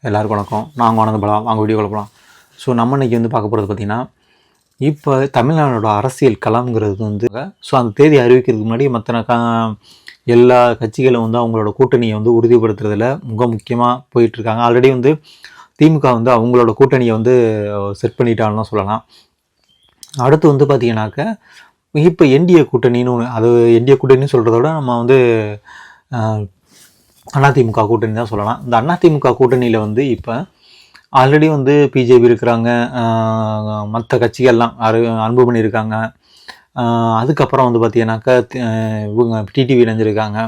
எல்லாருக்கும் வணக்கம். நான் ஆனந்த பலம். வாங்க வீடியோக்குள்ள போகலாம். ஸோ நம்ம இன்றைக்கி வந்து பார்க்க போகிறது பார்த்திங்கன்னா, இப்போ தமிழ்நாடோட அரசியல் களம்ங்கிறது வந்து ஸோ அந்த தேதி அறிவிக்கிறதுக்கு முன்னாடி மற்ற எல்லா கட்சிகளும் வந்து அவங்களோட கூட்டணியை வந்து உறுதிப்படுத்துறதுல மிக முக்கியமாக போயிட்டுருக்காங்க. ஆல்ரெடி வந்து திமுக வந்து அவங்களோட கூட்டணியை வந்து செட் பண்ணிட்டான்னு சொல்லலாம். அடுத்து வந்து பார்த்திங்கனாக்க இப்போ என்டிஏ கூட்டணின்னு ஒன்று, அது என்டிஏ கூட்டணின்னு சொல்கிறத விட நம்ம வந்து அதிமுக கூட்டணி தான் சொல்லலாம். இந்த அதிமுக கூட்டணியில் வந்து இப்போ ஆல்ரெடி வந்து பிஜேபி இருக்கிறாங்க, மற்ற கட்சிகள்லாம் அன்புமணி இருக்காங்க, அதுக்கப்புறம் வந்து பார்த்தீங்கன்னாக்கா இவங்க டிடிவி இணைஞ்சிருக்காங்க.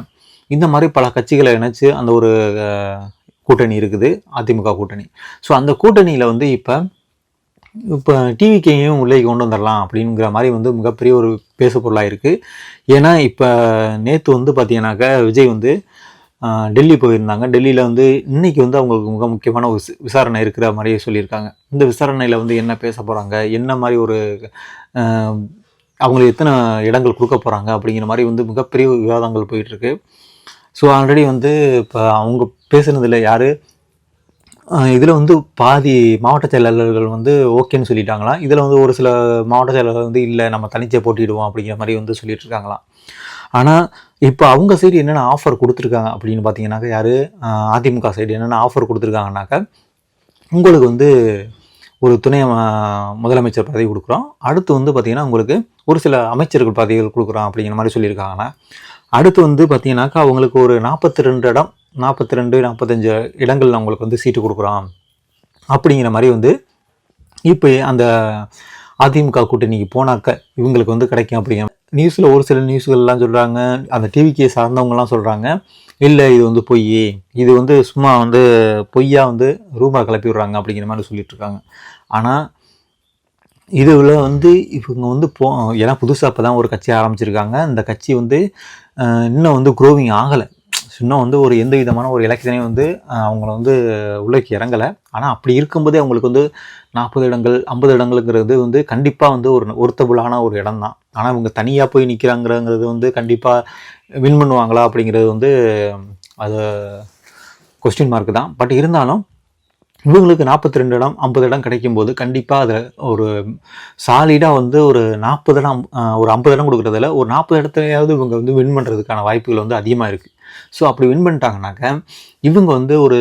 இந்த மாதிரி பல கட்சிகளை இணைச்சு அந்த ஒரு கூட்டணி இருக்குது, அதிமுக கூட்டணி. ஸோ அந்த கூட்டணியில் வந்து இப்போ டிவிக்கையும் உள்ளே கொண்டு வந்துடலாம் அப்படிங்கிற மாதிரி வந்து மிகப்பெரிய ஒரு பேசு பொருளாக இருக்குது. ஏன்னா இப்போ நேற்று வந்து பார்த்தீங்கன்னாக்கா விஜய் வந்து டெல்லி போயிருந்தாங்க. டெல்லியில் வந்து இன்றைக்கி வந்து அவங்களுக்கு மிக முக்கியமான ஒரு விசாரணை இருக்கிற மாதிரியே சொல்லியிருக்காங்க. இந்த விசாரணையில் வந்து என்ன பேச போகிறாங்க, என்ன மாதிரி ஒரு அவங்களுக்கு எத்தனை இடங்கள் கொடுக்க போகிறாங்க அப்படிங்கிற மாதிரி வந்து மிகப்பெரிய விவாதங்கள் போயிட்டுருக்கு. ஸோ ஆல்ரெடி வந்து இப்போ அவங்க பேசுனதில் யார் இதில் வந்து பாதி மாவட்ட செயலாளர்கள் வந்து ஓகேன்னு சொல்லிட்டாங்களாம். இதில் வந்து ஒரு சில மாவட்ட செயலாளர்கள் வந்து இல்லை நம்ம தனிச்சையாக போட்டிடுவோம் அப்படிங்கிற மாதிரி வந்து சொல்லிட்டு இருக்காங்களாம். ஆனால் இப்போ அவங்க சைடு என்னென்ன ஆஃபர் கொடுத்துருக்காங்க அப்படின்னு பார்த்தீங்கன்னாக்கா, யார் அதிமுக சைடு என்னென்ன ஆஃபர் கொடுத்துருக்காங்கனாக்கா, உங்களுக்கு வந்து ஒரு துணை முதலமைச்சர் பதவி கொடுக்குறோம், அடுத்து வந்து பார்த்திங்கன்னா உங்களுக்கு ஒரு சில அமைச்சர்கள் பதவிகள் கொடுக்குறோம் அப்படிங்கிற மாதிரி சொல்லியிருக்காங்கன்னா, அடுத்து வந்து பார்த்திங்கனாக்கா அவங்களுக்கு ஒரு 42 இடம் 45 இடங்கள் அவங்களுக்கு வந்து சீட்டு கொடுக்குறோம் அப்படிங்கிற மாதிரி வந்து இப்போ அந்த அதிமுக கூட்டணிக்கு போனாக்க இவங்களுக்கு வந்து கிடைக்கும் அப்படிங்கிற நியூஸில் ஒரு சில நியூஸ்கள்லாம் சொல்கிறாங்க. அந்த டிவிக்கே சார்ந்தவங்கலாம் சொல்கிறாங்க, இல்லை இது வந்து பொய், இது வந்து சும்மா வந்து பொய்யா வந்து ரூமரை கிளப்பி விடுறாங்க அப்படிங்கிற மாதிரி சொல்லிட்டு இருக்காங்க. ஆனால் இதில் வந்து இவங்க வந்து ஏன்னா புதுசாக இப்போ தான் ஒரு கட்சி ஆரம்பிச்சிருக்காங்க. இந்த கட்சி வந்து இன்னும் வந்து க்ரோவிங் ஆகலை. இன்னும் வந்து ஒரு எந்த விதமான ஒரு எலெக்ஷனையும் வந்து அவங்கள வந்து உள்ளேக்கு இறங்கலை. ஆனால் அப்படி இருக்கும்போதே அவங்களுக்கு வந்து 40 இடங்கள் 50 இடங்களுங்கிறது வந்து கண்டிப்பாக வந்து ஒரு ஒர்த்தபுளான ஒரு இடம் தான். ஆனால் இவங்க தனியாக போய் நிற்கிறாங்கிறது வந்து கண்டிப்பாக வின் பண்ணுவாங்களா அப்படிங்கிறது வந்து அது கொஸ்டின் மார்க் தான். பட் இருந்தாலும் இவங்களுக்கு 42 இடம் 50 இடம் கிடைக்கும்போது கண்டிப்பாக அதில் ஒரு சாலிடாக வந்து ஒரு 40 இடம் ஒரு 50 இடம் கொடுக்குறதில்ல ஒரு 40 இடத்துலையாவது இவங்க வந்து வின் பண்ணுறதுக்கான வாய்ப்புகள் வந்து அதிகமாக இருக்குது. ஸோ அப்படி வின் பண்ணிட்டாங்கனாக்க இவங்க வந்து ஒரு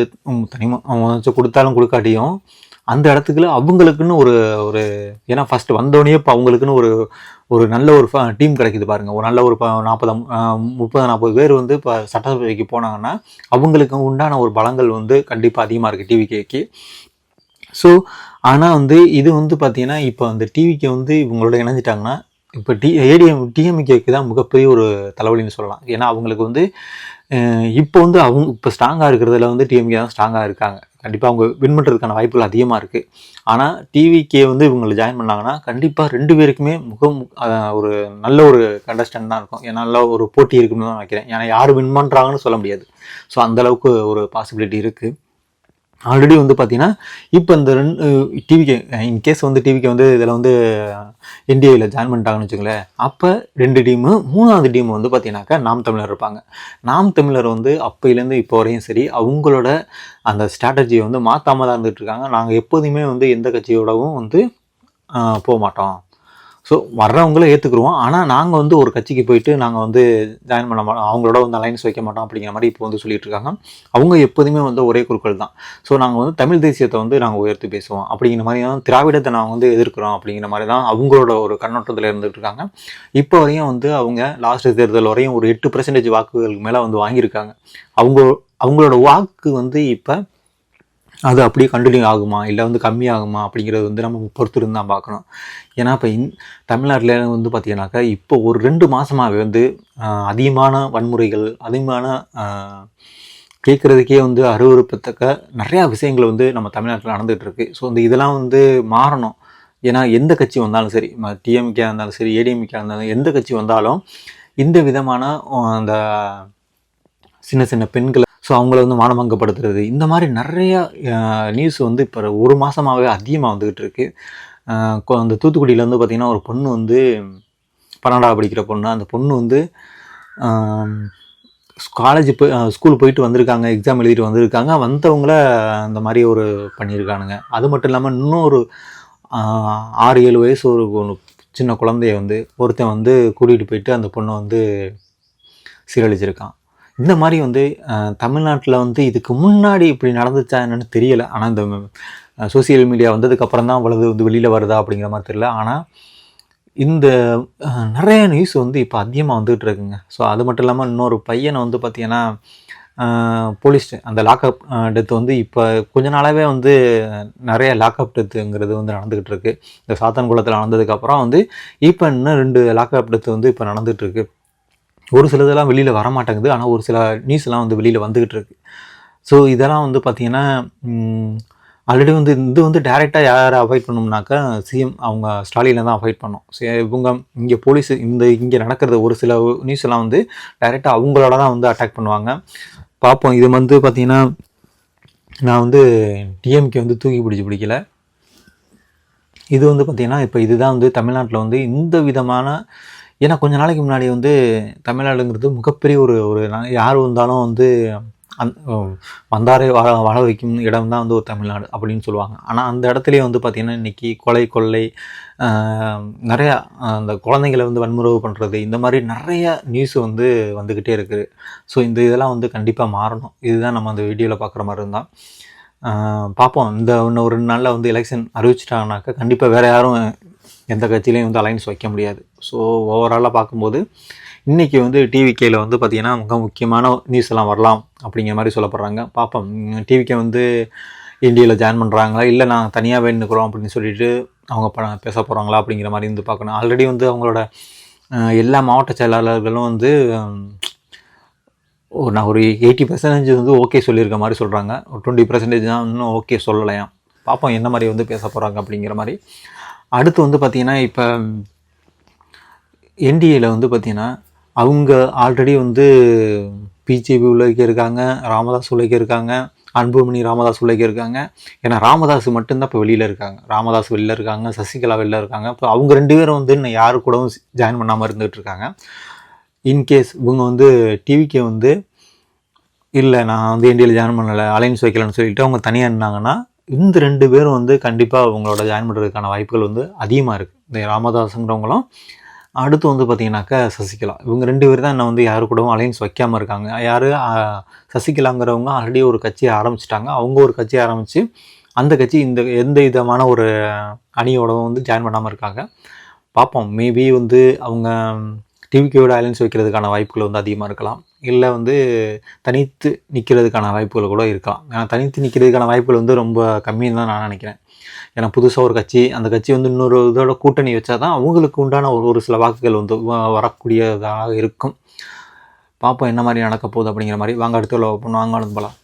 தனிமாக கொடுத்தாலும் கொடுக்காட்டியும் அந்த இடத்துக்குள்ள அவங்களுக்குன்னு ஒரு ஒரு ஏன்னா ஃபஸ்ட்டு வந்தோடனே இப்போ அவங்களுக்குன்னு ஒரு நல்ல ஒரு டீம் கிடைக்குது பாருங்கள். ஒரு நல்ல ஒரு 30-40 பேர் வந்து இப்போ சட்டசபைக்கு போனாங்கன்னா அவங்களுக்கு உண்டான ஒரு பலங்கள் வந்து கண்டிப்பாக அதிகமாக இருக்குது டிவிகேக்கு. ஸோ ஆனால் வந்து இது வந்து பார்த்திங்கன்னா இப்போ அந்த டிவிக்கு வந்து இவங்களோட இணைஞ்சிட்டாங்கன்னா இப்போ டிஎம்கேக்கு தான் மிகப்பெரிய ஒரு தலைவலின்னு சொல்லலாம். ஏன்னா அவங்களுக்கு வந்து இப்போ வந்து அவங்க இப்போ ஸ்ட்ராங்காக இருக்கிறதுல வந்து டிஎம்கே தான் ஸ்ட்ராங்காக இருக்காங்க. கண்டிப்பாக அவங்க வின் பண்ணுறதுக்கான வாய்ப்புகள் அதிகமாக இருக்குது. ஆனால் டிவிகே வந்து இவங்களை ஜாயின் பண்ணாங்கன்னா கண்டிப்பாக 2 பேருக்குமே ஒரு நல்ல ஒரு கண்டஸ்டன்ட் தான் இருக்கும். ஏன்னா நல்ல ஒரு போட்டி இருக்குன்னு தான் நினைக்கிறேன். ஏன்னா யார் வின் பண்ணுறாங்கன்னு சொல்ல முடியாது. ஸோ அந்தளவுக்கு ஒரு பாசிபிலிட்டி இருக்குது. ஆல்ரெடி வந்து பார்த்தீங்கன்னா இப்போ இந்த டிவிக்கு இன்கேஸ் வந்து டிவிக்கு வந்து இதில் வந்து என்டிஏவில் ஜாயின் பண்ணிட்டாங்கன்னு வச்சுங்களேன், அப்போ 2 டீமு 3வது டீம் வந்து பார்த்தீங்கன்னாக்கா நாம் தமிழர் இருப்பாங்க. நாம் தமிழர் வந்து அப்போலேருந்து இப்போ வரையும் சரி அவங்களோட அந்த ஸ்ட்ராட்டஜியை வந்து மாற்றாம தான் இருந்துகிட்ருக்காங்க. நாங்கள் எப்போதுமே வந்து எந்த கட்சியோடவும் வந்து போக மாட்டோம், ஸோ வர்றவங்கள ஏற்றுக்குருவோம், ஆனால் நாங்கள் வந்து ஒரு கட்சிக்கு போயிட்டு நாங்கள் வந்து ஜாயின் பண்ண மாட்டோம், அவங்களோட வந்து அலைன்ஸ் வைக்க மாட்டோம் அப்படிங்கிற மாதிரி இப்போ வந்து சொல்லிட்டு இருக்காங்க. அவங்க எப்போதுமே வந்து ஒரே குழுக்கள் தான். ஸோ நாங்கள் வந்து தமிழ் தேசியத்தை வந்து நாங்கள் உயர்த்தி பேசுவோம் அப்படிங்கிற மாதிரி தான், திராவிடத்தை நாங்கள் வந்து எதிர்க்கிறோம் அப்படிங்கிற மாதிரி தான் அவங்களோட ஒரு கண்ணோட்டத்தில் இருந்துகிட்டு இருக்காங்க. இப்போ வரையும் வந்து அவங்க லாஸ்ட் தேர்தல் வரையும் ஒரு 8% வாக்குகளுக்கு மேலே வந்து வாங்கியிருக்காங்க. அவங்களோட வாக்கு வந்து இப்போ அது அப்படியே கண்டினியூ ஆகுமா இல்லை வந்து கம்மியாகுமா அப்படிங்கிறது வந்து நம்ம பொறுத்திருந்து தான் பார்க்கணும். ஏன்னா இப்போ தமிழ்நாட்டில் வந்து பார்த்தீங்கன்னாக்கா இப்போ ஒரு 2 மாதமாகவே வந்து அதிகமான வன்முறைகள், அதிகமான கேட்குறதுக்கே வந்து அருவருப்பத்தக்க நிறையா விஷயங்கள் வந்து நம்ம தமிழ்நாட்டில் நடந்துகிட்டு இருக்குது. ஸோ இதெல்லாம் வந்து மாறணும். ஏன்னா எந்த கட்சி வந்தாலும் சரி, டிஎம்கே இருந்தாலும் சரி, ஏடிஎம்கே இருந்தாலும் எந்த கட்சி வந்தாலும் இந்த விதமான அந்த சின்ன சின்ன பெண்களை ஸோ அவங்கள வந்து மானபங்கப்படுத்துறது, இந்த மாதிரி நிறையா நியூஸ் வந்து இப்போ ஒரு மாதமாகவே அதிகமாக வந்துக்கிட்டு இருக்குது. அந்த தூத்துக்குடியில் வந்து பார்த்திங்கன்னா ஒரு பொண்ணு வந்து 12வது படிக்கிற பொண்ணு, அந்த பொண்ணு வந்து காலேஜ் ஸ்கூல் போயிட்டு வந்திருக்காங்க, எக்ஸாம் எழுதிட்டு வந்திருக்காங்க, வந்தவங்கள அந்த மாதிரி ஒரு பண்ணியிருக்கானுங்க. அது மட்டும் இல்லாமல் இன்னொரு 6-7 வயசு ஒரு சின்ன குழந்தைய வந்து ஒருத்தன் வந்து கூட்டிகிட்டு போயிட்டு அந்த பொண்ணை வந்து சீரழிச்சிருக்கான். இந்த மாதிரி வந்து தமிழ்நாட்டில் வந்து இதுக்கு முன்னாடி இப்படி நடந்துச்சா என்னன்னு தெரியலை. ஆனால் இந்த சோசியல் மீடியா வந்ததுக்கப்புறம் தான் அவ்வளவு வந்து வெளியில் வருதா அப்படிங்கிற மாதிரி தெரியல. ஆனால் இந்த நிறைய நியூஸ் வந்து இப்போ அதிகமாக வந்துகிட்டு இருக்குங்க. ஸோ அது மட்டும் இல்லாமல் இன்னொரு பையனை வந்து பார்த்திங்கன்னா போலீஸ் அந்த லாக்அப் டெத் வந்து இப்போ கொஞ்ச நாளாகவே வந்து நிறைய லாக்அப் டெத்துங்கிறது வந்து நடந்துக்கிட்டு இருக்குது. இந்த சாத்தான்குளத்தில் நடந்ததுக்கப்புறம் வந்து இப்போ இன்னும் 2 லாக்அப் டெத்து வந்து இப்போ நடந்துகிட்ருக்கு. ஒரு சிலதெல்லாம் வெளியில் வரமாட்டேங்குது, ஆனால் ஒரு சில நியூஸ்லாம் வந்து வெளியில் வந்துக்கிட்டு இருக்கு. ஸோ இதெல்லாம் வந்து பார்த்திங்கன்னா ஆல்ரெடி வந்து இது வந்து டைரெக்டாக யாரை அவாய்ட் பண்ணோம்னாக்கா சிஎம் அவங்க ஸ்டாலினை தான் அவாய்ட் பண்ணோம். இவங்க இங்கே போலீஸ் இங்கே நடக்கிறது ஒரு சில நியூஸ் எல்லாம் வந்து டைரெக்டாக அவங்களோட தான் வந்து அட்டாக் பண்ணுவாங்க. பார்ப்போம். இது வந்து பார்த்திங்கன்னா நான் வந்து டிஎம்கே வந்து தூக்கி பிடிக்கல. இது வந்து பார்த்திங்கன்னா இப்போ இதுதான் வந்து தமிழ்நாட்டில் வந்து இந்த விதமான, ஏன்னா கொஞ்ச நாளைக்கு முன்னாடி வந்து தமிழ்நாடுங்கிறது மிகப்பெரிய ஒரு யார் வந்தாலும் வந்து வந்தாரே வாழ வைக்கும் இடம் தான் வந்து ஒரு தமிழ்நாடு அப்படின்னு சொல்லுவாங்க. ஆனால் அந்த இடத்துலையே வந்து பார்த்திங்கன்னா இன்றைக்கி கொலை கொள்ளை நிறையா அந்த குழந்தைங்களை வந்து வன்முறை பண்ணுறது, இந்த மாதிரி நிறைய நியூஸ் வந்து வந்துக்கிட்டே இருக்குது. ஸோ இந்த இதெல்லாம் வந்து கண்டிப்பாக மாறணும். இதுதான் நம்ம அந்த வீடியோவில் பார்க்குற மாதிரி இருந்தால் பார்ப்போம். இன்னும் ஒரு 2 நாளில் வந்து எலெக்ஷன் அறிவிச்சிட்டாங்கனாக்கா கண்டிப்பாக வேறு யாரும் எந்த கட்சியிலையும் வந்து அலைன்ஸ் வைக்க முடியாது. ஸோ ஓவராலாக பார்க்கும்போது இன்றைக்கி வந்து டிவிகேயில் வந்து பார்த்திங்கன்னா மிக முக்கியமான நியூஸ் எல்லாம் வரலாம் அப்படிங்கிற மாதிரி சொல்லப்படுறாங்க. பார்ப்போம். டிவிகே வந்து இந்தியாவில் ஜாயின் பண்ணுறாங்களா, இல்லை நான் தனியாக வேணுக்கிறோம் அப்படின்னு சொல்லிட்டு அவங்க பேச போகிறாங்களா அப்படிங்கிற மாதிரி வந்து பார்க்கணும். ஆல்ரெடி வந்து அவங்களோட எல்லா மாவட்ட செயலாளர்களும் வந்து நான் ஒரு 80% வந்து ஓகே சொல்லியிருக்க மாதிரி சொல்கிறாங்க. ஒரு 20% தான் இன்னும் ஓகே சொல்லலையாம். பார்ப்போம் என்ன மாதிரி வந்து பேச போகிறாங்க அப்படிங்கிற மாதிரி. அடுத்து வந்து பார்த்திங்கன்னா இப்போ என்டிஏவில் வந்து பார்த்திங்கன்னா அவங்க ஆல்ரெடி வந்து பிஜேபி உள்ளக்க இருக்காங்க, ராமதாஸ் உள்ளக்க இருக்காங்க, அன்புமணி ராமதாஸ் உள்ளக்க இருக்காங்க. ஏன்னா ராமதாஸ் மட்டும்தான் இப்போ வெளியில் இருக்காங்க. ராமதாஸ் வெளியில் இருக்காங்க, சசிகலா வெளியில் இருக்காங்க. இப்போ அவங்க 2 பேரும் வந்து இன்னும் யாரு கூடவும் ஜாயின் பண்ணாமல் இருந்துகிட்டு இருக்காங்க. இன்கேஸ் இவங்க வந்து டிவிக்கு வந்து இல்லை நான் வந்து இந்தியாவில் ஜாயின் பண்ணலை, அலைன்ஸ் வைக்கலன்னு சொல்லிட்டு அவங்க தனியாக இருந்தாங்கன்னா இந்த 2 பேரும் வந்து கண்டிப்பாக அவங்களோட ஜாயின் பண்ணுறதுக்கான வாய்ப்புகள் வந்து அதிகமாக இருக்குது. இந்த ராமதாஸுங்கிறவங்களும் அடுத்து வந்து பார்த்திங்கனாக்கா சசிகலா, இவங்க 2 பேர் தான் இன்னும் வந்து யாரு கூடவும் அலைன்ஸ் வைக்காமல் இருக்காங்க. யார் சசிகலாங்கிறவங்க ஆல்ரெடி ஒரு கட்சியை ஆரம்பிச்சிட்டாங்க. அவங்க ஒரு கட்சியை ஆரம்பித்து அந்த கட்சி எந்த விதமான ஒரு அணியோடவும் வந்து ஜாயின் பண்ணாமல் இருக்காங்க. பார்ப்போம். மேபி வந்து அவங்க டிவிகேயோட அலைன்ஸ் வைக்கிறதுக்கான வாய்ப்புகள் வந்து அதிகமாக இருக்கலாம், இல்லை வந்து தனித்து நிற்கிறதுக்கான வாய்ப்புகள் கூட இருக்கலாம். ஏன்னா தனித்து நிற்கிறதுக்கான வாய்ப்புகள் வந்து ரொம்ப கம்மின்னு தான் நான் நினைக்கிறேன். ஏன்னா புதுசாக ஒரு கட்சி, அந்த கட்சி வந்து இன்னொரு இதோட கூட்டணி வச்சா தான் அவங்களுக்கு உண்டான ஒரு சில வாக்குகள் வந்து வரக்கூடியதாக இருக்கும். பார்ப்போம் என்ன மாதிரி நடக்க போகுது அப்படிங்கிற மாதிரி. வாங்க அடுத்த வாங்க போகலாம்.